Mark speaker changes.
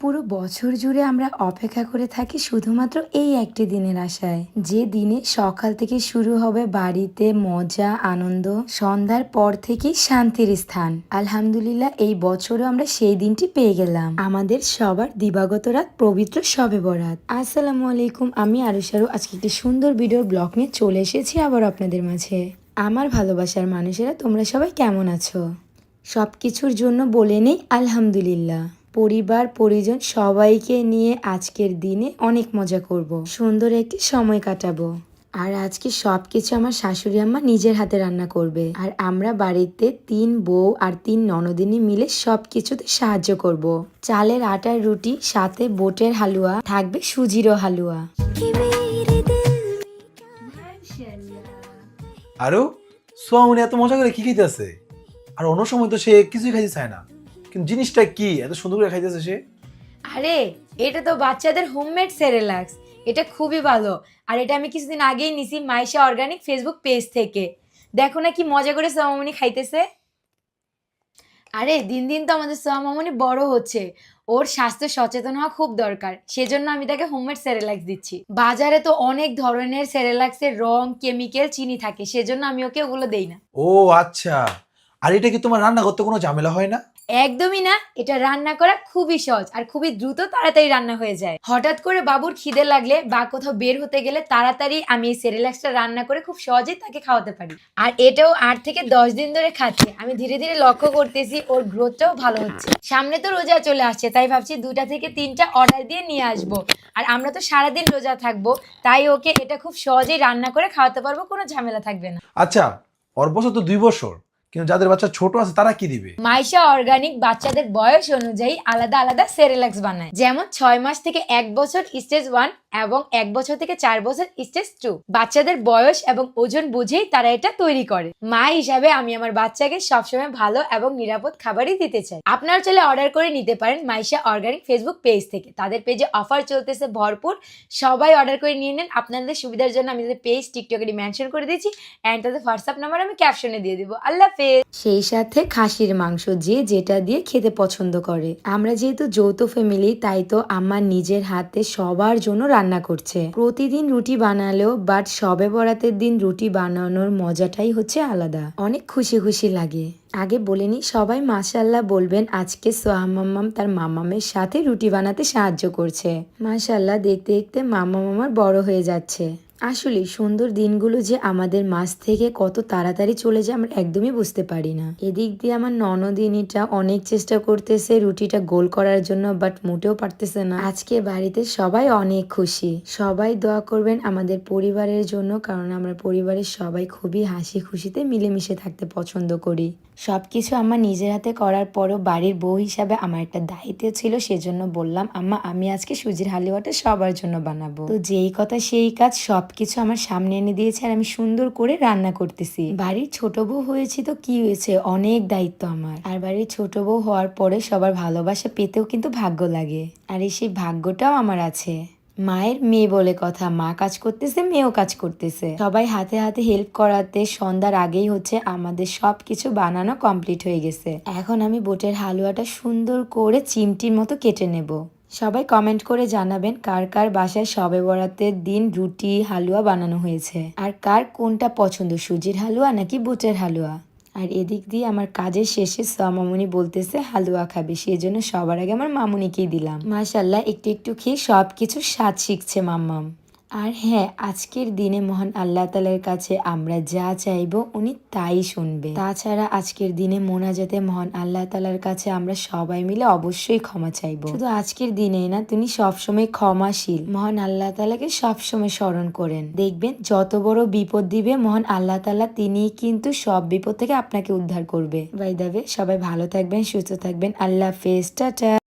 Speaker 1: পুরো বছর জুড়ে আমরা অপেক্ষা করে থাকি শুধুমাত্র এই একটি দিনের আশায়, যে দিনে সকাল থেকে শুরু হবে বাড়িতে মজা আনন্দ, সন্ধ্যার পর থেকেই শান্তির স্থান। আলহামদুলিল্লাহ, এই বছরও আমরা সেই দিনটি পেয়ে গেলাম। আমাদের সবার দিবাগত রাত পবিত্র শবে বরাত। আসসালামু আলাইকুম, আমি আরুশারু আজকে একটি সুন্দর ভিডিওর ব্লগ নিয়ে চলে এসেছি আবার আপনাদের মাঝে। আমার ভালোবাসার মানুষেরা, তোমরা সবাই কেমন আছো? সব কিছুর জন্য বলে নেই আলহামদুলিল্লাহ। পরিবার পরিজন সবাইকে নিয়ে আজকের দিনে অনেক মজা করব, সুন্দর একটি সময় কাটাবো। আর আজকে সবকিছু আমার শাশুড়ি আম্মা নিজের হাতে রান্না করবে, আর আমরা বাড়িতে 3 বউ আর 3 ননদিনী মিলে সবকিছুতে সাহায্য করব। চালের আটার রুটি, সাথে বোটের হালুয়া, থাকবে সুজিরও হালুয়া।
Speaker 2: আরো সোয়ামনি এত মজা করে কি খাইতেছে? আর অন্য সময় তো সে কিছুই খাইতে চায় না, কিন্তু জিনিসটা কি এত সুন্দর করে খাইতেছে সে?
Speaker 3: আরে এটা তো বাচ্চাদের হোমমেড সেরেলাক্স। এটা খুবই ভালো। আর এটা আমি কিছুদিন আগেই নিছি মাইশা অর্গানিক ফেসবুক পেজ থেকে। দেখো না কি মজা করে সোয়ামনি খাইতেছে। আরে দিন দিন তো আমাদের সোয়ামনি বড় হচ্ছে, ওর স্বাস্থ্য সচেতন হওয়া খুব দরকার। সেজন্য আমি তাকে হোমমেড সেরেলাক্স দিচ্ছি। বাজারে তো অনেক ধরনের সেরেলাক্সের রং, কেমিক্যাল, চিনি থাকে, সেজন্য আমি ওকে ওগুলো দেই না।
Speaker 2: ও আচ্ছা, আর এটা কি তোমার রান্না করতে কোনো ঝামেলা হয় না?
Speaker 3: একদমই না, এটা রান্না করা খুবই সহজ আর খুবই দ্রুত, তাড়াতাড়ি রান্না হয়ে যায়। হঠাৎ করে বাবুর খিদে লাগলে বা কোথাও বের হতে গেলে তাড়াতাড়ি আমি এই সেরেলাক্সটা রান্না করে খুব সহজেই তাকে খাওয়াতে পারি। আর এটাও 8 থেকে 10 দিন ধরে খাচ্ছে। আমি ধীরে ধীরে লক্ষ্য করতেছি ওর গ্রোথটাও ভালো হচ্ছে। সামনে তো রোজা চলে আসছে, তাই ভাবছি 2টা থেকে 3টা অর্ডার দিয়ে নিয়ে আসবো। আর আমরা তো সারাদিন রোজা থাকবো, তাই ওকে এটা খুব সহজেই রান্না করে খাওয়াতে পারবো, কোনো ঝামেলা থাকবে না।
Speaker 2: আচ্ছা, ওর বছর তো 2 বছর, কিন্তু যাদের বাচ্চা ছোট আছে তারা কি দিবে?
Speaker 3: মাইশা অর্গানিক বাচ্চাদের বয়স অনুযায়ী আলাদা আলাদা সেরেলাক্স বানায়। যেমন 6 মাস থেকে 1 বছর স্টেজ 1 এবং 1 বছর থেকে 4 বছর স্টেজ 2। বাচ্চাদের বয়স এবং ওজন বুঝেই তারা এটা তৈরি করে। মা হিসাবে আমি আমার বাচ্চাকে সবসময় ভালো এবং নিরাপদ খাবারই দিতে চাই। আপনারা চাইলে অর্ডার করে নিতে পারেন মাইশা অর্গানিক ফেসবুক পেজ থেকে। তাদের পেজে অফার চলতেছে ভরপুর, সবাই অর্ডার করে নিয়ে নেন। আপনাদের সুবিধার জন্য আমি তাদের পেজ টিকটকে মেনশন করে দিয়েছি, এন্ড তাদের হোয়াটসঅ্যাপ নাম্বার আমি ক্যাপশনে দিয়ে দিব। আল্লাহ হাফেজ।
Speaker 1: সেই সাথে খাসির মাংস, যে যেটা দিয়ে খেতে পছন্দ করে। আমরা যেহেতু যৌথ ফ্যামিলি, তাই তো আম্মা নিজের হাতে সবার জন্য রান্না করছে। প্রতিদিন রুটি বানালেও বাট শবে বরাতের দিন রুটি বানানোর মজাটাই হচ্ছে আলাদা, অনেক খুশি খুশি লাগে। আগে বলিনি, সবাই মাশাআল্লাহ বলবেন। আজকে সোহা মাম্মাম তার মামামের সাথে রুটি বানাতে সাহায্য করছে। মাশাআল্লাহ, দেখতে দেখতে মামা মামার বড় হয়ে যাচ্ছে। আসলে সুন্দর দিনগুলো যে আমাদের মাঝ থেকে কত তাড়াতাড়ি চলে যায় আমরা একদমই বুঝতে পারি না। এদিক দিয়ে আমার ননদিনীটা অনেক চেষ্টা করতেছে রুটিটা গোল করার জন্য, বাট মোটেও পারতেছে না। আজকে বাড়িতে সবাই অনেক খুশি। সবাই দোয়া করবেন আমাদের পরিবারের জন্য, কারণ আমরা পরিবারের সবাই খুবই হাসি খুশিতে মিলেমিশে থাকতে পছন্দ করি। সবকিছু আমার নিজের হাতে করার পরও বাড়ির বউ হিসাবে আমার একটা দায়িত্ব ছিল, সেজন্য বললাম আম্মা আমি আজকে সুজির হালুয়াটা সবার জন্য বানাবো। তো যেই কথা সেই কাজ, সবকিছু আমার সামনে এনে দিয়েছে আর আমি সুন্দর করে রান্না করতেছি। বাড়ির ছোট বউ হয়েছি তো কি হয়েছে, অনেক দায়িত্ব আমার। আর বাড়ির ছোট বউ হওয়ার পরে সবার ভালোবাসা পেতেও কিন্তু ভাগ্য লাগে, আর এই সেই ভাগ্যটাও আমার আছে। মায়ের মেয়ে বলে কথা, মা কাজ করতেছে, মেয়েও কাজ করতেছে। সবাই হাতে হাতে হেল্প করাতে সন্ধ্যার আগেই হচ্ছে আমাদের সবকিছু বানানো কমপ্লিট হয়ে গেছে। এখন আমি বোটের হালুয়াটা সুন্দর করে চিমটির মতো কেটে নেব। সবাই কমেন্ট করে জানাবেন কার কার বাসায় শবে বরাতের দিন রুটি হালুয়া বানানো হয়েছে, আর কার কোনটা পছন্দ, সুজির হালুয়া নাকি বুটের হালুয়া। আর এদিক দিয়ে আমার কাজের শেষে মামুনি বলতেছে হালুয়া খাবে, সেই জন্য সবার আগে আমার মামুনিকেই দিলাম। মাশাল্লাহ, একটু একটু খেয়ে সবকিছু স্বাদ শিখছে মাম্মাম। আর হ্যাঁ, আজকের দিনে মহান আল্লাহ তাআলার কাছে আমরা যা চাইবো উনি তাই শুনবে। তাছাড়া আজকের দিনে মোনাজাতে মহান আল্লাহ তাআলার কাছে আমরা সবাই মিলে অবশ্যই ক্ষমা চাইবো। শুধু আজকের দিনেই না, তিনি সবসময় ক্ষমাশীল। মহান আল্লাহ তাআলাকে সবসময় স্মরণ করেন, দেখবেন যত বড় বিপদ দিবে মহান আল্লাহ তাআলা তিনিই কিন্তু সব বিপদ থেকে আপনাকে উদ্ধার করবে। বাই দ্য ওয়ে, সবাই ভালো থাকবেন, সুস্থ থাকবেন। আল্লাহ হাফেজ, টাটা।